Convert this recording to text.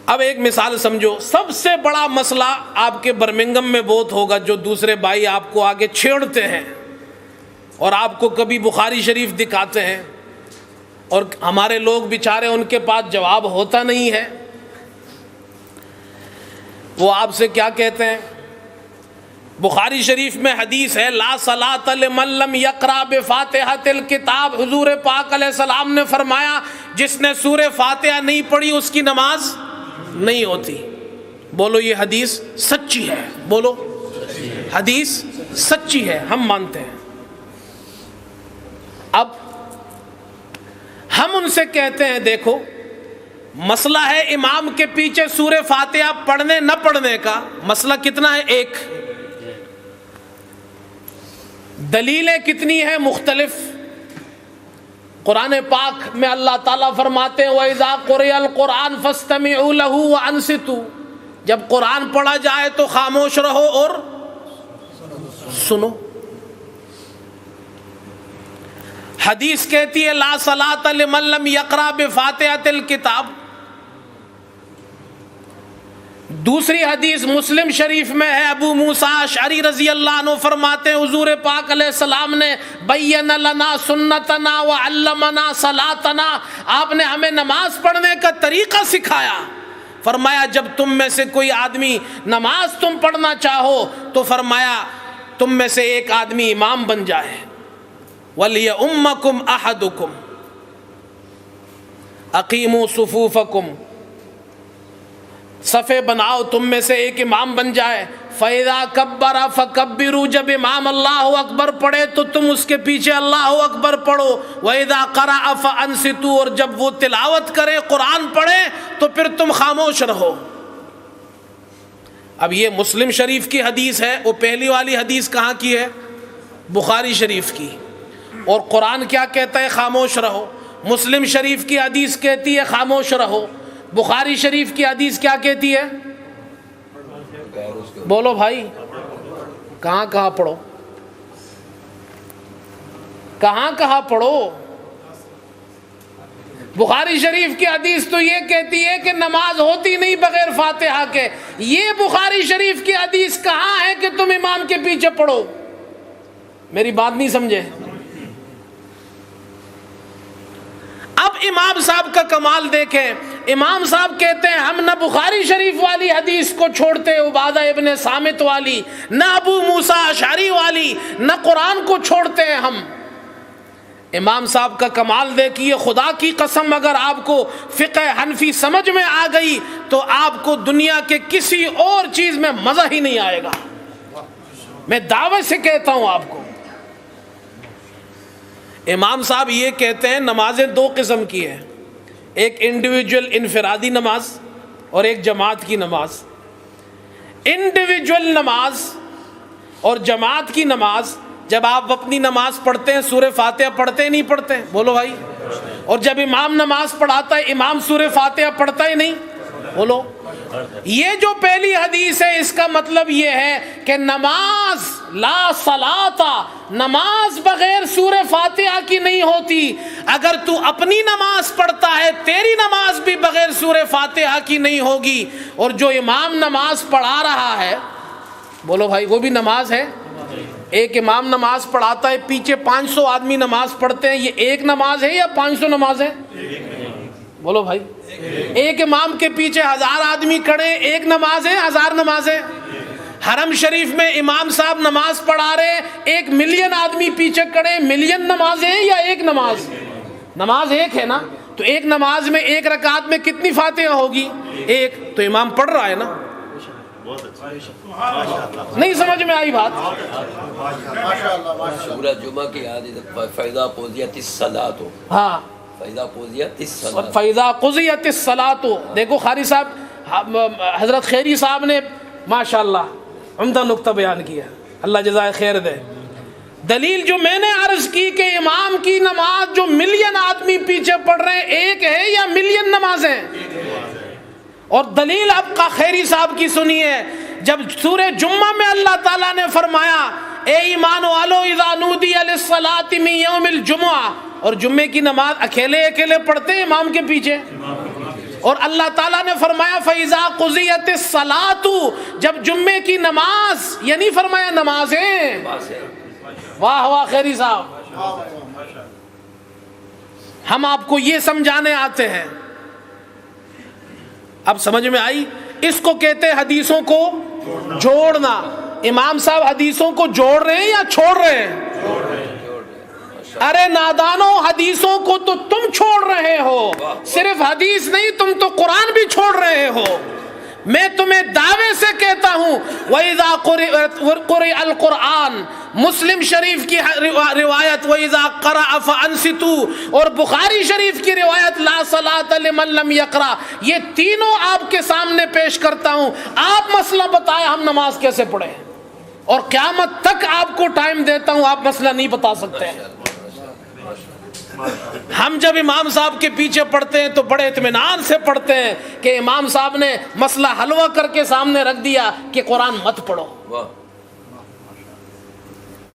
اب ایک مثال سمجھو، سب سے بڑا مسئلہ آپ کے برمنگم میں بہت ہوگا، جو دوسرے بھائی آپ کو آگے چھیڑتے ہیں اور آپ کو کبھی بخاری شریف دکھاتے ہیں اور ہمارے لوگ بیچارے ان کے پاس جواب ہوتا نہیں ہے، وہ آپ سے کیا کہتے ہیں؟ بخاری شریف میں حدیث ہے لا صلاۃ لمن لم یقرأ بفاتحۃ الکتاب، حضور پاک علیہ السلام نے فرمایا جس نے سورہ فاتحہ نہیں پڑھی اس کی نماز نہیں ہوتی۔ بولو یہ حدیث سچی ہے، بولو حدیث سچی ہے، ہم مانتے ہیں۔ اب ہم ان سے کہتے ہیں دیکھو مسئلہ ہے امام کے پیچھے سورہ فاتحہ پڑھنے نہ پڑھنے کا، مسئلہ کتنا ہے؟ ایک۔ دلیلیں کتنی ہیں؟ مختلف۔ قرآن پاک میں اللہ تعالیٰ فرماتے ہیں وَإِذَا قُرِئَ الْقُرْآنُ فَاسْتَمِعُوا لَهُ وَأَنصِتُوا، جب قرآن پڑھا جائے تو خاموش رہو اور سنو۔ حدیث کہتی ہے لا صلاۃ لمن لم یقرأ بفاتحۃ الکتاب۔ دوسری حدیث مسلم شریف میں ہے، ابو موسیٰ اشعری رضی اللہ عنہ فرماتے ہیں حضور پاک علیہ السلام نے بین لنا سنتنا وعلمنا صلاتنا، آپ نے ہمیں نماز پڑھنے کا طریقہ سکھایا۔ فرمایا جب تم میں سے کوئی آدمی نماز تم پڑھنا چاہو تو فرمایا تم میں سے ایک آدمی امام بن جائے، وَلْيَؤُمَّكُمْ أَحَدُكُمْ اقیموا صفوفکم، صفے بناؤ، تم میں سے ایک امام بن جائے۔ فَإِذَا كَبَّرَ فَكَبِّرُوا، جب امام اللہ اکبر پڑھے تو تم اس کے پیچھے اللہ اکبر پڑھو۔ وَإِذَا قَرَأَ فَأَنصِتُوا، اور جب وہ تلاوت کرے قرآن پڑھے تو پھر تم خاموش رہو۔ اب یہ مسلم شریف کی حدیث ہے، وہ پہلی والی حدیث کہاں کی ہے؟ بخاری شریف کی۔ اور قرآن کیا کہتا ہے؟ خاموش رہو۔ مسلم شریف کی حدیث کہتی ہے خاموش رہو، بخاری شریف کی حدیث کیا کہتی ہے؟ بولو بھائی، کہاں کہاں پڑھو، کہاں کہاں پڑھو؟ بخاری شریف کی حدیث تو یہ کہتی ہے کہ نماز ہوتی نہیں بغیر فاتحہ کے، یہ بخاری شریف کی حدیث کہاں ہے کہ تم امام کے پیچھے پڑھو؟ میری بات نہیں سمجھے؟ اب امام صاحب کا کمال دیکھیں، امام صاحب کہتے ہیں ہم نہ بخاری شریف والی حدیث کو چھوڑتے عبادہ ابن صامت والی، نہ ابو موسیٰ اشعری والی، نہ قرآن کو چھوڑتے ہیں ہم۔ امام صاحب کا کمال دیکھیے، خدا کی قسم اگر آپ کو فقہ حنفی سمجھ میں آ گئی تو آپ کو دنیا کے کسی اور چیز میں مزہ ہی نہیں آئے گا، میں دعوے سے کہتا ہوں آپ کو۔ امام صاحب یہ کہتے ہیں نمازیں دو قسم کی ہیں، ایک انڈیویجول انفرادی نماز اور ایک جماعت کی نماز۔ انڈیویجول نماز اور جماعت کی نماز، جب آپ اپنی نماز پڑھتے ہیں سورہ فاتحہ پڑھتے ہی نہیں پڑھتے؟ بولو بھائی۔ اور جب امام نماز پڑھاتا ہے امام سورہ فاتحہ پڑھتا ہی نہیں؟ بولو۔ یہ جو پہلی حدیث ہے اس کا مطلب یہ ہے کہ نماز لا صلاۃ، نماز بغیر سورہ فاتحہ کی نہیں ہوتی۔ اگر تو اپنی نماز پڑھتا ہے تیری نماز بھی بغیر سورہ فاتحہ کی نہیں ہوگی، اور جو امام نماز پڑھا رہا ہے، بولو بھائی، وہ بھی نماز ہے۔ ایک امام نماز پڑھاتا ہے، پیچھے 500 آدمی نماز پڑھتے ہیں، یہ ایک نماز ہے یا 500 نماز ہے؟ بولو بھائی۔ ایک امام کے پیچھے 1000 آدمی کھڑے، ایک نماز ہے 1000 نماز ہے؟ حرم شریف میں امام صاحب نماز پڑھا رہے، 1 ملین آدمی پیچھے کھڑے، ملین نماز ہے یا ایک نماز؟ نماز ایک ہے نا، تو ایک نماز میں ایک رکعت میں کتنی فاتحہ ہوگی؟ ایک، تو امام پڑھ رہا ہے نا۔ نہیں سمجھ میں آئی بات؟ سورہ جمعہ کی آیت فَإِذَا قُضِيَتِ الصَّلَاةُ، ہاں، فَإِذَا قُضِيَتِ الصَّلَاةُ۔ دیکھو قاری صاحب، حضرت خیری صاحب نے ماشاءاللہ عمدہ نقطہ بیان کیا، اللہ جزائے خیر دے۔ دلیل جو میں نے عرض کی کہ امام کی نماز جو ملین آدمی پیچھے پڑھ رہے ہیں ایک ہے یا ملین نمازیں؟ اور دلیل اب کا خیری صاحب کی سنیے، جب سورہ جمعہ میں اللہ تعالیٰ نے فرمایا اے ایمان والو اذا نودی للصلاۃ من یوم الجمعہ، اور جمعے کی نماز اکیلے اکیلے پڑھتے ہیں امام کے پیچھے؟ اور اللہ تعالیٰ نے فرمایا فَإِذَا قُضِيَتِ الصَّلَاةُ، جب جمعے کی نماز، یہ نہیں فرمایا نمازیں. واہ واہ خیری صاحب، ہم آپ کو یہ سمجھانے آتے ہیں. اب سمجھ میں آئی؟ اس کو کہتے ہیں حدیثوں کو جوڑنا. امام صاحب حدیثوں کو جوڑ رہے ہیں یا چھوڑ رہے ہیں؟ ارے نادانو، حدیثوں کو تو تم چھوڑ رہے ہو. صرف حدیث نہیں، تم تو قرآن بھی چھوڑ رہے ہو. میں تمہیں دعوے سے کہتا ہوں وَإِذَا قُرِئَ الْقُرْآنُ، مسلم شریف کی روایت وَإِذَا قَرَأَ فَأَنصِتُوا، اور بخاری شریف کی روایت لَا صَلَاةَ لِمَن لَّمْ يَقْرَأ. یہ تینوں آپ کے سامنے پیش کرتا ہوں. آپ مسئلہ بتائیں ہم نماز کیسے پڑھیں، اور قیامت تک آپ کو ٹائم دیتا ہوں، آپ مسئلہ نہیں بتا سکتے. ہم جب امام صاحب کے پیچھے پڑھتے ہیں تو بڑے اطمینان سے پڑھتے ہیں کہ امام صاحب نے مسئلہ حلوہ کر کے سامنے رکھ دیا کہ قرآن مت پڑھو.